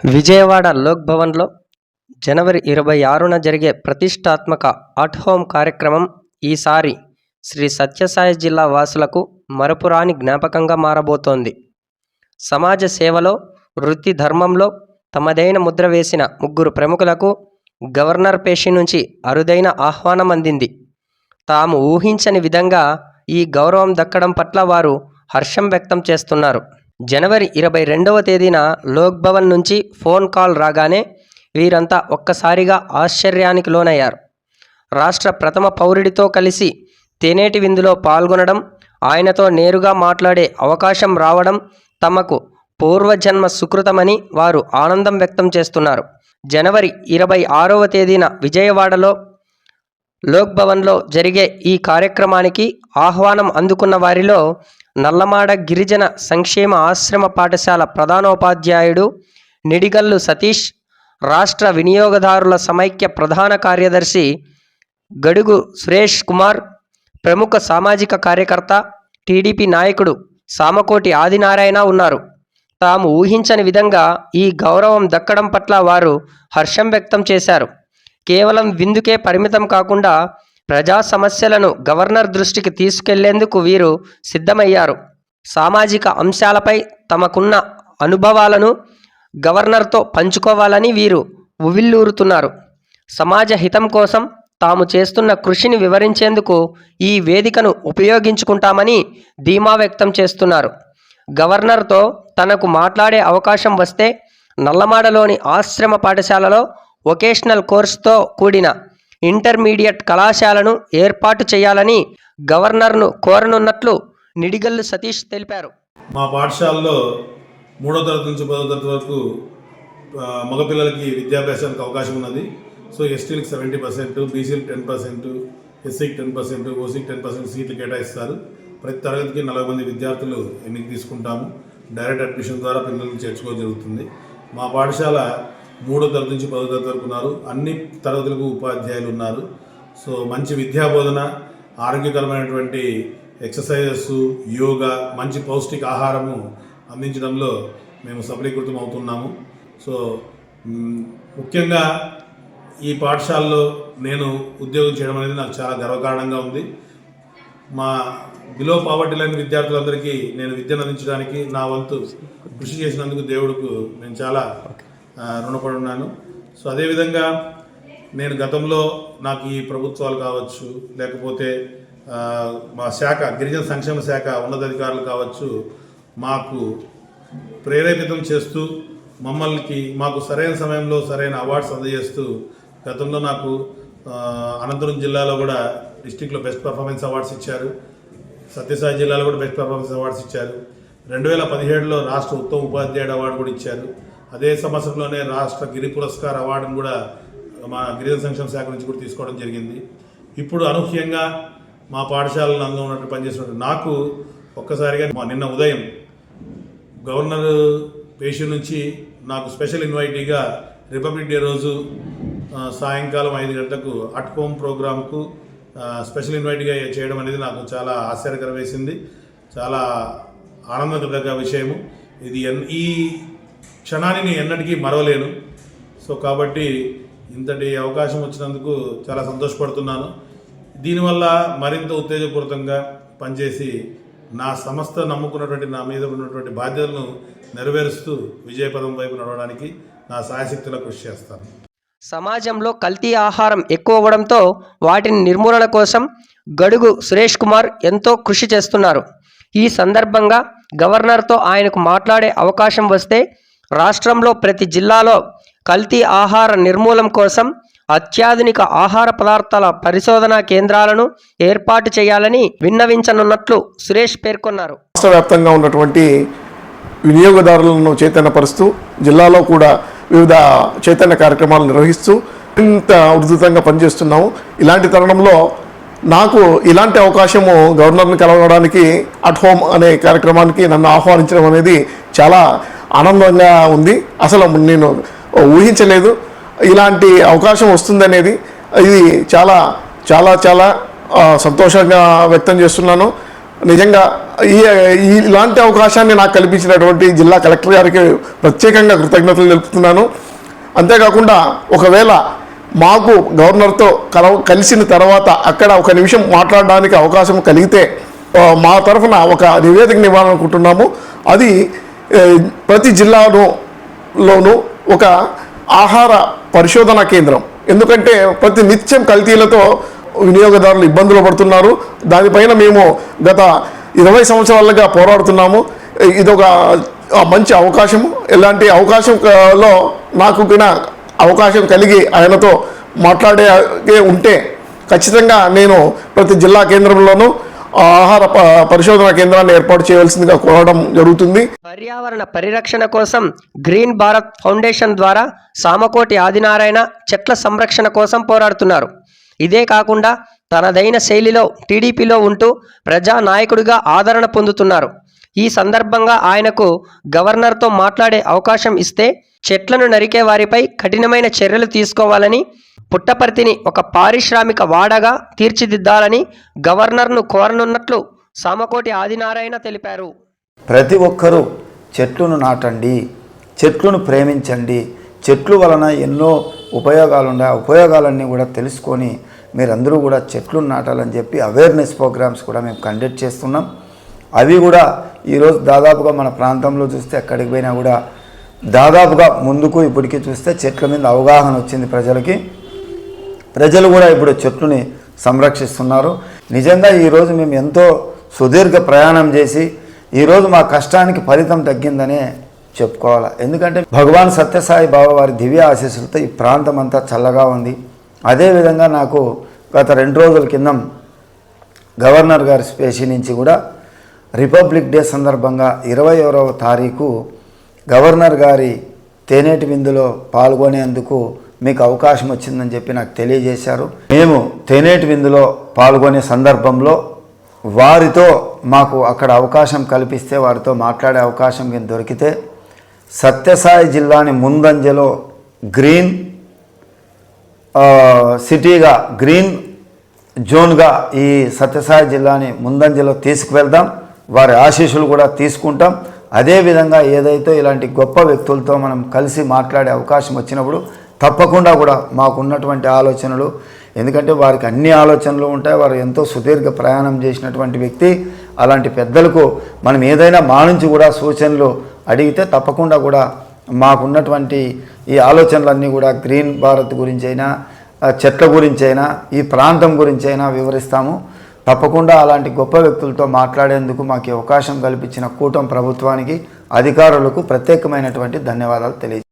విజయవాడ లోక్ భవన్లో జనవరి 26న జరిగే ప్రతిష్టాత్మక అట్ హోమ్ కార్యక్రమం ఈసారి శ్రీ సత్యసాయి జిల్లా వాసులకు మరపురాని జ్ఞాపకంగా మారబోతోంది. సమాజ సేవలో, వృత్తి ధర్మంలో తమదైన ముద్ర వేసిన ముగ్గురు ప్రముఖులకు గవర్నర్ పేషి నుంచి అరుదైన ఆహ్వానం అందింది. తాము ఊహించని విధంగా ఈ గౌరవం దక్కడం పట్ల వారు హర్షం వ్యక్తం చేస్తున్నారు. జనవరి 22వ తేదీన లోక్ భవన్ నుంచి ఫోన్ కాల్ రాగానే వీరంతా ఒక్కసారిగా ఆశ్చర్యానికి లోనయ్యారు. రాష్ట్ర ప్రథమ పౌరుడితో కలిసి తేనేటి విందులో పాల్గొనడం, ఆయనతో నేరుగా మాట్లాడే అవకాశం రావడం తమకు పూర్వజన్మ సుకృతమని వారు ఆనందం వ్యక్తం చేస్తున్నారు. జనవరి 26వ తేదీన విజయవాడలో లోక్ భవన్లో జరిగే ఈ కార్యక్రమానికి ఆహ్వానం అందుకున్న వారిలో నల్లమాడ గిరిజన సంక్షేమ ఆశ్రమ పాఠశాల ప్రధానోపాధ్యాయుడు నిడిగల్లు సతీష్, రాష్ట్ర వినియోగదారుల సమైక్య ప్రధాన కార్యదర్శి గడుగు సురేష్ కుమార్, ప్రముఖ సామాజిక కార్యకర్త టీడీపీ నాయకుడు సామకోటి ఆదినారాయణ ఉన్నారు. తాము ఊహించని విధంగా ఈ గౌరవం దక్కడం పట్ల వారు హర్షం వ్యక్తం చేశారు. కేవలం విందుకే పరిమితం కాకుండా ప్రజా సమస్యలను గవర్నర్ దృష్టికి తీసుకెళ్లేందుకు వీరు సిద్ధమయ్యారు. సామాజిక అంశాలపై తమకున్న అనుభవాలను గవర్నర్తో పంచుకోవాలని వీరు ఉవ్విళ్లూరుతున్నారు. సమాజ హితం కోసం తాము చేస్తున్న కృషిని వివరించేందుకు ఈ వేదికను ఉపయోగించుకుంటామని ధీమా వ్యక్తం చేస్తున్నారు. గవర్నర్తో తనకు మాట్లాడే అవకాశం వస్తే నల్లమాడలోని ఆశ్రమ పాఠశాలలో వొకేషనల్ కోర్సుతో కూడిన ఇంటర్మీడియట్ కళాశాలను ఏర్పాటు చేయాలని గవర్నర్ను కోరనున్నట్లు నిడిగల్లు సతీష్ తెలిపారు. మా పాఠశాలలో 3వ తరగతి నుంచి 10వ తరగతి వరకు మగపిల్లలకి విద్యాభ్యాసానికి అవకాశం ఉన్నది. సో ఎస్టీలకు 70%, బీసీలకు 10%, ఎస్సీకి 10%, ఓసీకి 10% సీట్లు కేటాయిస్తారు. ప్రతి తరగతికి 40 మంది విద్యార్థులు ఎన్నిక తీసుకుంటాము. డైరెక్ట్ అడ్మిషన్ ద్వారా పిల్లలను చేర్చుకోవడం జరుగుతుంది. మా పాఠశాల 3వ తరగతి నుంచి 10వ తరగతి వరకు ఉన్నారు. అన్ని తరగతులకు ఉపాధ్యాయులు ఉన్నారు. సో మంచి విద్యాబోధన, ఆరోగ్యకరమైనటువంటి ఎక్సర్సైజెస్, యోగా, మంచి పౌష్టిక ఆహారము అందించడంలో మేము సఫలీకృతం అవుతున్నాము. సో ముఖ్యంగా ఈ పాఠశాలలో నేను ఉద్యోగం చేయడం అనేది నాకు చాలా గర్వకారణంగా ఉంది. మా బిలో పావర్టీ లైన్ విద్యార్థులందరికీ నేను విద్యను అందించడానికి నా వంతు కృషి చేసినందుకు దేవుడికి నేను చాలా రుణపడి ఉన్నాను. సో అదేవిధంగా నేను గతంలో నాకు ఈ ప్రభుత్వాలు కావచ్చు, లేకపోతే మా శాఖ గిరిజన సంక్షేమ శాఖ ఉన్నతాధికారులు కావచ్చు, మాకు ప్రేరేపితం చేస్తూ మాకు సరైన సమయంలో సరైన అవార్డ్స్ అందజేస్తూ గతంలో నాకు అనంతపురం జిల్లాలో కూడా డిస్టిక్లో బెస్ట్ పర్ఫార్మెన్స్ అవార్డ్స్ ఇచ్చారు. సత్యసాయి జిల్లాలో కూడా బెస్ట్ పర్ఫార్మెన్స్ అవార్డ్స్ ఇచ్చారు. 2017లో రాష్ట్ర ఉత్తమ ఉపాధ్యాయుడు అవార్డు కూడా ఇచ్చారు. అదే సంవత్సరంలోనే రాష్ట్ర గిరి పురస్కార్ అవార్డును కూడా మా గిరిజన సంక్షేమ శాఖ నుంచి కూడా తీసుకోవడం జరిగింది. ఇప్పుడు అనూహ్యంగా మా పాఠశాలలో అందులో ఉన్నట్టు పనిచేసినట్టు నాకు ఒక్కసారిగా నిన్న ఉదయం గవర్నర్ పేషి నుంచి నాకు స్పెషల్ ఇన్వైటీగా రిపబ్లిక్ డే రోజు సాయంకాలం 5 గంటలకు అట్ హోమ్ ప్రోగ్రాంకు స్పెషల్ ఇన్వైటీగా చేయడం అనేది నాకు చాలా ఆశ్చర్యకరం వేసింది. చాలా ఆనందకర విషయము ఇది. ఈ క్షణాన్ని నేను ఎన్నటికీ మరవలేను. సో కాబట్టి ఇంతటి అవకాశం వచ్చినందుకు చాలా సంతోషపడుతున్నాను. దీనివల్ల మరింత ఉత్తేజపూరితంగా పనిచేసి నా సంస్థ నమ్ముకున్నటువంటి నా మీద ఉన్నటువంటి బాధ్యతలను నెరవేరుస్తూ విజయపదం వైపు నడవడానికి నా సాయశక్తులా కృషి చేస్తాను. సమాజంలో కల్తీ ఆహారం ఎక్కువ అవ్వడంతో వాటిని నిర్మూలన కోసం గడుగు సురేష్ కుమార్ ఎంతో కృషి చేస్తున్నారు. ఈ సందర్భంగా గవర్నర్తో ఆయనకు మాట్లాడే అవకాశం వస్తే రాష్ట్రంలో ప్రతి జిల్లాలో కల్తీ ఆహార నిర్మూలన కోసం అత్యాధునిక ఆహార పదార్థాల పరిశోధనా కేంద్రాలను ఏర్పాటు చేయాలని విన్నవించనున్నట్లు సురేష్ పేర్కొన్నారు. రాష్ట్ర వ్యాప్తంగా ఉన్నటువంటి వినియోగదారులను చైతన్యపరుస్తూ జిల్లాలో కూడా వివిధ చైతన్య కార్యక్రమాలు నిర్వహిస్తూ ఇంత ఉధృతంగా పనిచేస్తున్నాము. ఇలాంటి తరుణంలో నాకు ఇలాంటి అవకాశము గవర్నర్ని కలవడానికి అట్ హోమ్ అనే కార్యక్రమానికి నన్ను ఆహ్వానించడం అనేది చాలా ఆనందంగా ఉంది. అసలు నేను ఊహించలేదు ఇలాంటి అవకాశం వస్తుందనేది. ఇది చాలా చాలా చాలా సంతోషంగా వ్యక్తం చేస్తున్నాను. నిజంగా ఇలాంటి అవకాశాన్ని నాకు కల్పించినటువంటి జిల్లా కలెక్టర్ గారికి ప్రత్యేకంగా కృతజ్ఞతలు తెలుపుతున్నాను. అంతేకాకుండా ఒకవేళ మాకు గవర్నర్తో కలిసిన తర్వాత అక్కడ ఒక నిమిషం మాట్లాడడానికి అవకాశం కలిగితే మా తరఫున ఒక నివేదికను ఇవ్వాలనుకుంటున్నాము. అది ప్రతి జిల్లాలోనూ ఒక ఆహార పరిశోధనా కేంద్రం. ఎందుకంటే ప్రతి నిత్యం కల్తీలతో వినియోగదారులు ఇబ్బందులు పడుతున్నారు. దానిపైన మేము గత 20 సంవత్సరాలుగా పోరాడుతున్నాము. ఇదొక మంచి అవకాశము. ఇలాంటి అవకాశంలో నాకు కూడా అవకాశం కలిగి ఆయనతో మాట్లాడే ఉంటే ఖచ్చితంగా నేను ప్రతి జిల్లా కేంద్రంలోనూ ఆహార పరిశోధన కేంద్రాన్ని ఏర్పాటు చేయవలసిందిగా కోరడం జరుగుతుంది. పర్యావరణ పరిరక్షణ కోసం గ్రీన్ భారత్ ఫౌండేషన్ ద్వారా సామకోటి ఆదినారాయణ చెట్ల సంరక్షణ కోసం పోరాడుతున్నారు. ఇదే కాకుండా తనదైన శైలిలో టీడీపీలో ఉంటూ ప్రజానాయకుడిగా ఆదరణ పొందుతున్నారు. ఈ సందర్భంగా ఆయనకు గవర్నర్తో మాట్లాడే అవకాశం ఇస్తే చెట్లను నరికే వారిపై కఠినమైన చర్యలు తీసుకోవాలని, పుట్టపర్తిని ఒక పారిశ్రామిక వాడగా తీర్చిదిద్దాలని గవర్నర్ను కోరనున్నట్లు సామకోటి ఆదినారాయణ తెలిపారు. ప్రతి ఒక్కరూ చెట్లను నాటండి, చెట్లను ప్రేమించండి. చెట్లు వలన ఎన్నో ఉపయోగాలు ఉన్నాయి. ఆ ఉపయోగాలన్నీ కూడా తెలుసుకొని మీరందరూ కూడా చెట్లు నాటాలని చెప్పి అవేర్నెస్ ప్రోగ్రామ్స్ కూడా మేము కండక్ట్ చేస్తున్నాం. అవి కూడా ఈరోజు దాదాపుగా మన ప్రాంతంలో చూస్తే ఎక్కడికి పోయినా కూడా దాదాపుగా ముందుకు ఇప్పటికీ చూస్తే చెట్ల మీద అవగాహన వచ్చింది ప్రజలకి. ప్రజలు కూడా ఇప్పుడు చెట్లుని సంరక్షిస్తున్నారు. నిజంగా ఈరోజు మేము ఎంతో సుదీర్ఘ ప్రయాణం చేసి ఈరోజు మా కష్టానికి ఫలితం తగ్గిందనే చెప్పుకోవాలి. ఎందుకంటే భగవాన్ సత్యసాయి బాబా వారి దివ్య ఆశీస్సులతో ఈ ప్రాంతం అంతా చల్లగా ఉంది. అదేవిధంగా నాకు గత 2 రోజుల కిందం గవర్నర్ గారి స్పేషి నుంచి కూడా రిపబ్లిక్ డే సందర్భంగా 21వ తారీఖు గవర్నర్ గారి తేనేటి విందులో పాల్గొనేందుకు మీకు అవకాశం వచ్చిందని చెప్పి నాకు తెలియజేశారు. మేము తేనేటి విందులో పాల్గొనే సందర్భంలో వారితో మాకు అక్కడ అవకాశం కల్పిస్తే వారితో మాట్లాడే అవకాశం మీకు దొరికితే సత్యసాయి జిల్లాని ముందంజలో గ్రీన్ సిటీగా, గ్రీన్ జోన్గా ఈ సత్యసాయి జిల్లాని ముందంజలో తీసుకువెళ్దాం. వారి ఆశీస్సులు కూడా తీసుకుంటాం. అదేవిధంగా ఏదైతే ఇలాంటి గొప్ప వ్యక్తులతో మనం కలిసి మాట్లాడే అవకాశం వచ్చినప్పుడు తప్పకుండా కూడా మాకున్నటువంటి ఆలోచనలు, ఎందుకంటే వారికి అన్ని ఆలోచనలు ఉంటాయి. వారు ఎంతో సుదీర్ఘ ప్రయాణం చేసినటువంటి వ్యక్తి. అలాంటి పెద్దలకు మనం ఏదైనా మా నుంచి కూడా సూచనలు అడిగితే తప్పకుండా కూడా మాకున్నటువంటి ఈ ఆలోచనలన్నీ కూడా గ్రీన్ భారత్ గురించి అయినా, చెట్ల గురించి అయినా, ఈ ప్రాంతం గురించి అయినా వివరిస్తాము. తప్పకుండా అలాంటి గొప్ప వ్యక్తులతో మాట్లాడేందుకు మాకు అవకాశం కల్పించిన కూటమి ప్రభుత్వానికి, అధికారులకు ప్రత్యేకమైనటువంటి ధన్యవాదాలు తెలియజేస్తాను.